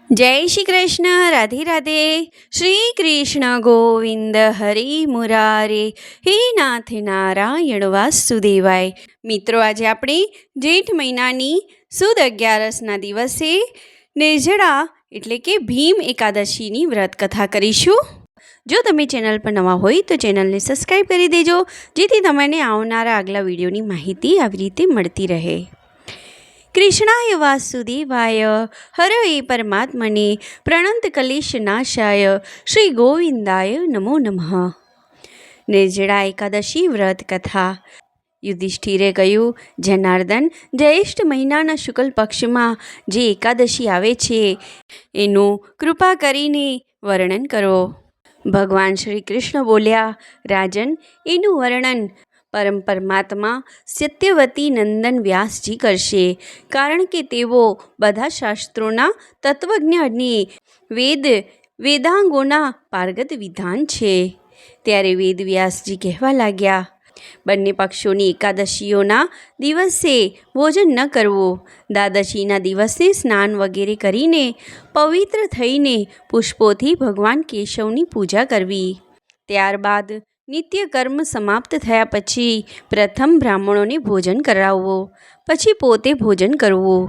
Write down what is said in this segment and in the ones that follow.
जय श्री कृष्ण। राधे राधे। श्री कृष्ण गोविंद हरि मुरारे, हे नाथ नारायण वासुदेवाय। મિત્રો, આજે આપણે જેઠ મહિનાની સુદ 11ના દિવસે નિર્જળા એટલે કે ભીમ એકાદશીની વ્રત કથા કરીશું। જો તમે ચેનલ પર નવા હોય તો ચેનલને સબસ્ક્રાઈબ કરી દેજો, જેથી તમને આવનારા આગલા વિડીયોની માહિતી આવી રીતે મળતી રહે। कृष्णाय वासुदेवाय हरये परमात्मने प्रणंत कलेश नाशाय श्री गोविंदाय नमो नमः। निर्जला एकादशी व्रत कथा। युधिष्ठिरे कह્યું, जनार्दन, ज्येष्ठ महीनाना शुक्ल पक्षमां जे एकादशी आवे छे एनुं कृपा करीने वर्णन करो। भगवान श्री कृष्ण बोल्या, राजन, एनुं वर्णन परम परमात्मा सत्यवती नंदन व्यासजी करशे, कारण के तेवो बधा शास्त्रोना तत्वज्ञ अने वेदांगोना पारगत विधान छे। त्यारे वेद व्यासजी कहेवा लाग्या, बंने पक्षोनी एकादशीओना दिवसे भोजन न करवो। द्वादशीना दिवसे स्नान वगैरे करीने पवित्र थईने पुष्पोथी भगवान केशवनी पूजा करवी। त्यारबाद नित्य कर्म समाप्त थया पछी प्रथम ब्राह्मणोने भोजन कराववो, पछी पोते भोजन करवुं।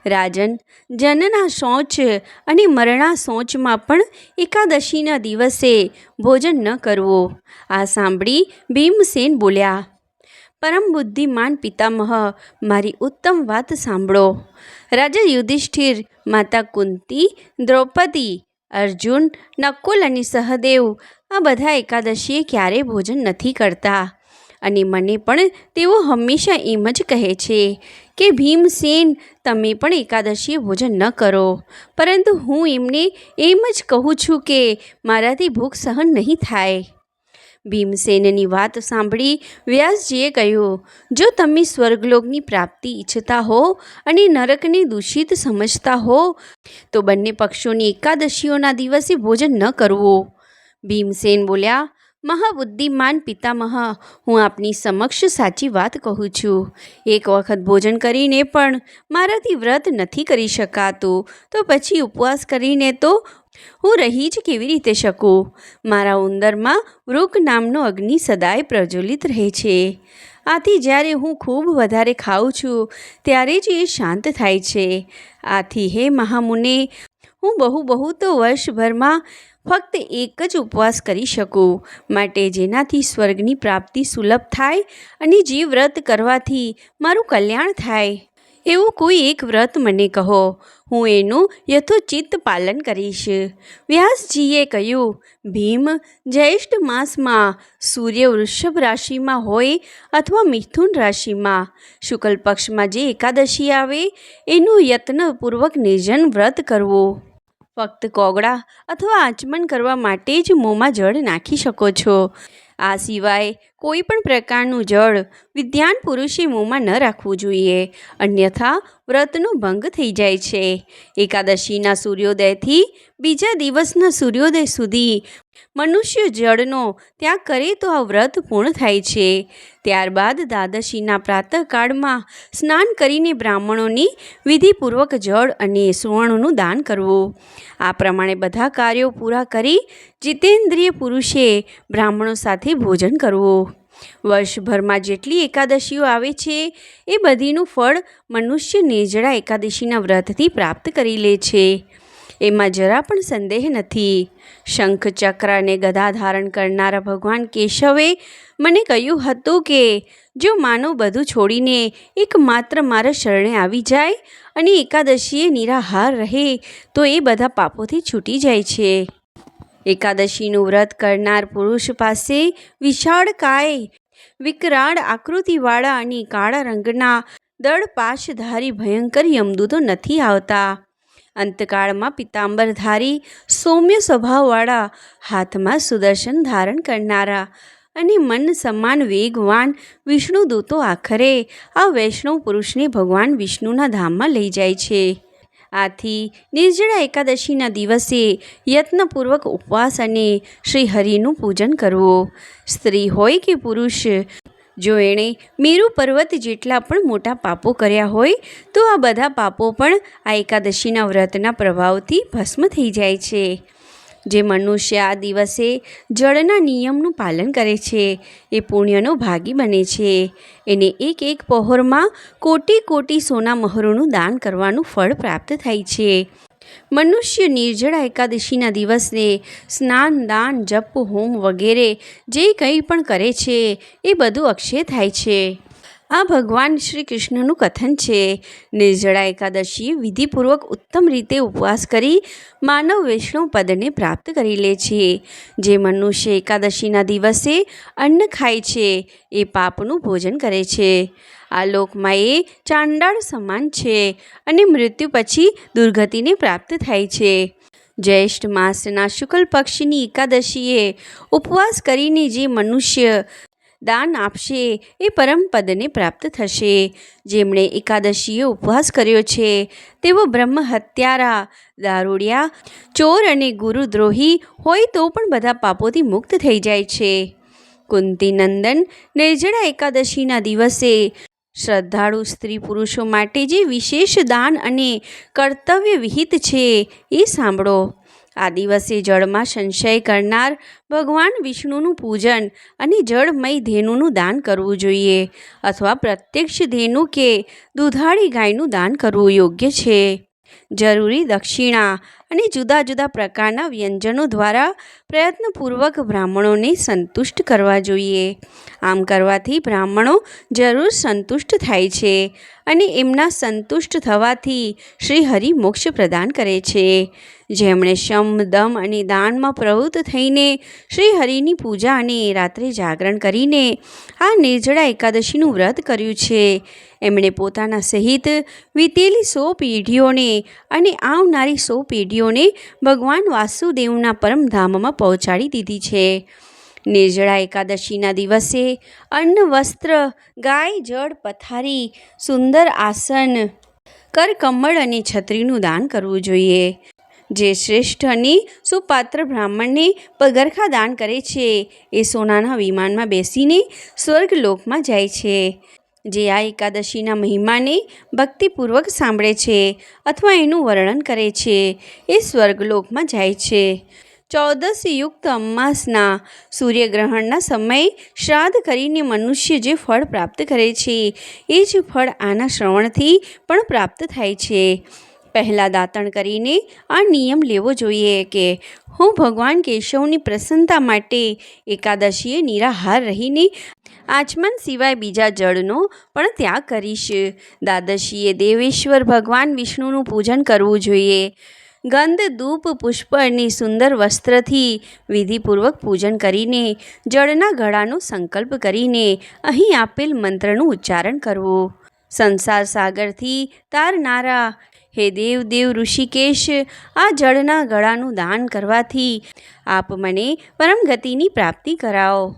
राजन, जनना शौच अने मरणा शौचमां पण एकादशीना दिवसे भोजन न करवो। आ सांभळी भीमसेन बोल्या, परम बुद्धिमान पितामह, मारी उत्तम वात सांभळो। राजा युधिष्ठिर, माता कुंती, द्रौपदी, अर्जुन, नकुल अने सहदेव आ बधा एकादशीए क्यारे भोजन नहीं करता, अने मने पण तेओ हमेशा एम ज कहे छे कि भीमसेन, तमे पण एकादशीए भोजन न करो, परंतु हूँ एमने एम ज कहूँ छूँ कि माराथी भूख सहन नहीं थाय। भीमसेननी वात सांभळी व्यासजीए कह्युं, जो तमे स्वर्गलोकनी प्राप्ति इच्छता हो अने नरकने दूषित समझता हो तो बंने पक्षोनी एकादशीओना दिवसे भोजन न करवो। भीमसेन बोल्या, महाबुद्धिमान पितामह, हूँ आपनी समक्ष साची वात कहूँ छूँ। एक वखत भोजन करीने पण माराथी व्रत नहीं करी शकातुं, तो पछी उपवास करीने तो हूँ रही ज केवी रीते शकूँ। मारा उंदरमां वृक नामनो अग्नि सदाय प्रज्वलित रहे छे। आथी ज्यारे हूँ खूब वधारे खाऊँ छूँ त्यारे ज ए शांत थाय छे। आथी हे महामुने, हूँ बहु तो वर्षभरमां फक्त एक ज उपवास करी शकूँ, माटे जेनाथी स्वर्गनी प्राप्ति सुलभ थाय अने जे व्रत करवाथी मारुं कल्याण थाय एवुं कोई एक व्रत मने कहो, हूँ एनुं यथोचित पालन करीश। व्यासजीए कह्युं, भीम, ज्येष्ठ मासमां सूर्य वृषभ राशिमां होय अथवा मिथुन राशिमां शुक्ल पक्षमां जे एकादशी आवे एनुं यत्नपूर्वक निर्जन व्रत करवुं। फक्त कोगळा अथवा आचमन करवा माटे ज मोंमां जळ नाखी शको छो। आ सिवाय कोई पण प्रकारनुं जळ विद्वान पुरुषे मोंमां न राखवुं जोईए, अन्यथा व्रतनो भंग थई जाय छे। एकादशीना सूर्योदयथी बीजा दिवसना सूर्योदय सुधी मनुष्य जळनो त्याग करे तो आ व्रत पूर्ण थाय छे। त्यारबाद द्वादशीना प्रातःकाळमां स्नान करीने ब्राह्मणोनी विधिपूर्वक जळ अने सुवर्णનું દાન કરવું। આ પ્રમાણે બધા કાર્યો પૂરા કરી જીતેન્દ્રિય પુરુષે બ્રાહ્મણો સાથે ભોજન કરવું। વર્ષભરમાં જેટલી એકાદશીઓ આવે છે એ બધીનું ફળ મનુષ્ય નિર્જળા એકાદશીના વ્રતથી પ્રાપ્ત કરી લે છે, એમાં જરા પણ સંદેહ નથી। શંખ ચક્ર અને ગદા ધારણ કરનારા ભગવાન કેશવે મને કહ્યું હતું કે જો માનવ બધું છોડીને એકમાત્ર મારા શરણે આવી જાય અને એકાદશીએ નિરાહાર રહે તો એ બધા પાપોથી છૂટી જાય છે। એકાદશીનું વ્રત કરનાર પુરુષ પાસે વિશાળકાય, વિકરાળ આકૃતિવાળા અને કાળા રંગના દળપાશધારી ભયંકર યમદૂતો નથી આવતા। અંતકાળમાં પિતાંબરધારી, સૌમ્ય સ્વભાવવાળા, હાથમાં સુદર્શન ધારણ કરનારા અને મન સમાન વેગવાન વિષ્ણુદૂતો આખરે આ વૈષ્ણવ પુરુષને ભગવાન વિષ્ણુના ધામમાં લઈ જાય છે। આથી નિર્જળા એકાદશીના દિવસે યત્નપૂર્વક ઉપવાસ અને શ્રી હરિનું પૂજન કરવું। સ્ત્રી હોય કે પુરુષ જો એણે મેરુ પર્વત જેટલા પણ મોટા પાપો કર્યા હોય તો આ બધા પાપો પણ આ એકાદશીના વ્રતના પ્રભાવથી ભસ્મ થઈ જાય છે. જે મનુષ્ય આ દિવસે જળના નિયમનું પાલન કરે છે એ પુણ્યનો ભાગી બને છે. એને એક એક પહોરમાં કોટી કોટી સોના મહોરોનું દાન કરવાનું ફળ પ્રાપ્ત થાય છે. મનુષ્ય નિર્જળા એકાદશીના દિવસે સ્નાન, દાન, જપ, હોમ વગેરે જે કંઈ પણ કરે છે એ બધું અક્ષય થાય છે. આ ભગવાન શ્રી કૃષ્ણનું કથન છે. નિર્જળા એકાદશી વિધિપૂર્વક ઉત્તમ રીતે ઉપવાસ કરી માનવ વૈષ્ણવ પદને પ્રાપ્ત કરી લે છે. જે મનુષ્ય એકાદશીના દિવસે અન્ન ખાય છે એ પાપનું ભોજન કરે છે. આ લોકમાં એ ચાંડાળ સમાન છે અને મૃત્યુ પછી દુર્ગતિને પ્રાપ્ત થાય છે. જ્યેષ્ઠ માસના શુક્લ પક્ષની એકાદશીએ ઉપવાસ કરીને જે મનુષ્ય દાન આપશે એ પરમ પદને પ્રાપ્ત થશે. જેમણે એકાદશીએ ઉપવાસ કર્યો છે તેઓ બ્રહ્મ હત્યારા, દારૂડિયા, ચોર અને ગુરુદ્રોહી હોય તો પણ બધા પાપોથી મુક્ત થઈ જાય છે. કુંતી નંદન, નિર્જળા એકાદશીના દિવસે શ્રદ્ધાળુ સ્ત્રી પુરુષો માટે જે વિશેષ દાન અને કર્તવ્ય વિહિત છે એ સાંભળો. આ દિવસે જળમાં સંશય કરનાર ભગવાન વિષ્ણુનું પૂજન અને જળમય ધેનુનું દાન કરવું જોઈએ અથવા પ્રત્યક્ષ ધેનુ કે દૂધાળી ગાયનું દાન કરવું યોગ્ય છે. જરૂરી દક્ષિણા અને જુદા જુદા પ્રકારના વ્યંજનો દ્વારા પ્રયત્નપૂર્વક બ્રાહ્મણોને સંતુષ્ટ કરવા જોઈએ. આમ કરવાથી બ્રાહ્મણો જરૂર સંતુષ્ટ થાય છે અને એમના સંતુષ્ટ થવાથી શ્રી હરિ મોક્ષ પ્રદાન કરે છે. જેમણે શમ, દમ અને દાનમાં પ્રવૃત્ત થઈને શ્રી હરિની પૂજા અને રાત્રે જાગરણ કરીને આ નિર્જળા એકાદશીનું વ્રત કર્યું છે એમણે પોતાના સહિત વીતેલી 100 પેઢીઓને અને આવનારી 100 પેઢીઓને ભગવાન વાસુદેવના પરમધામમાં પહોંચાડી દીધી છે. નિર્જળા એકાદશીના દિવસે અન્ન, વસ્ત્ર, ગાય, જળ, પથારી, સુંદર આસન, કરકમળ અને છત્રીનું દાન કરવું જોઈએ. જે શ્રેષ્ઠ અને સુપાત્ર બ્રાહ્મણને પગરખા દાન કરે છે એ સોનાના વિમાનમાં બેસીને સ્વર્ગલોકમાં જાય છે. જે આ એકાદશીના મહિમાને ભક્તિપૂર્વક સાંભળે છે અથવા એનું વર્ણન કરે છે એ સ્વર્ગલોકમાં જાય છે. 14 યુક્ત અમાસના સૂર્યગ્રહણના સમયે શ્રાદ્ધ કરીને મનુષ્ય જે ફળ પ્રાપ્ત કરે છે એ જ ફળ આના શ્રવણથી પણ પ્રાપ્ત થાય છે. પહેલાં દાતણ કરીને આ નિયમ લેવો જોઈએ કે હું ભગવાન કેશવની પ્રસન્નતા માટે એકાદશીએ નિરાહાર રહીને આચમન સિવાય બીજા જળનો પણ ત્યાગ કરીશ. દ્વાદશીએ દેવેશ્વર ભગવાન વિષ્ણુનું પૂજન કરવું જોઈએ. ગંધ, ધૂપ, પુષ્પ અને સુંદર વસ્ત્રથી વિધિપૂર્વક પૂજન કરીને જળના ઘડાનો સંકલ્પ કરીને અહીં આપેલ મંત્રનું ઉચ્ચારણ કરવું. સંસાર સાગરથી તારનારા હે દેવ ઋષિકેશ, આ જળના ગળાનું દાન કરવાથી આપ મને પરમ ગતિની પ્રાપ્તિ કરાવો.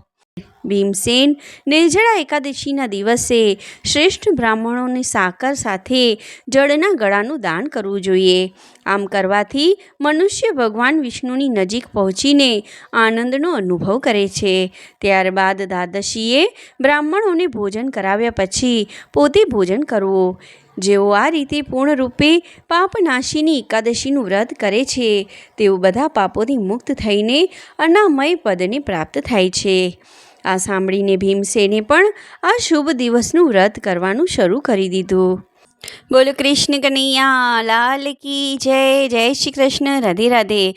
ભીમસેન, નિર્જળા એકાદશીના દિવસે શ્રેષ્ઠ બ્રાહ્મણોને સાકર સાથે જળના ગળાનું દાન કરવું જોઈએ. આમ કરવાથી મનુષ્ય ભગવાન વિષ્ણુની નજીક પહોંચીને આનંદનો અનુભવ કરે છે. ત્યારબાદ દ્વાદશીએ બ્રાહ્મણોને ભોજન કરાવ્યા પછી પોતે ભોજન કરવું. જેઓ આ રીતે પૂર્ણરૂપે પાપનાશીની એકાદશીનું વ્રત કરે છે તેઓ બધા પાપોથી મુક્ત થઈને અનામય પદને પ્રાપ્ત થાય છે. આ સાંભળીને ભીમસેને પણ આ શુભ દિવસનું વ્રત કરવાનું શરૂ કરી દીધું. બોલો કૃષ્ણ કનૈયા લાલ કી જય. જય શ્રી કૃષ્ણ. રાધે રાધે.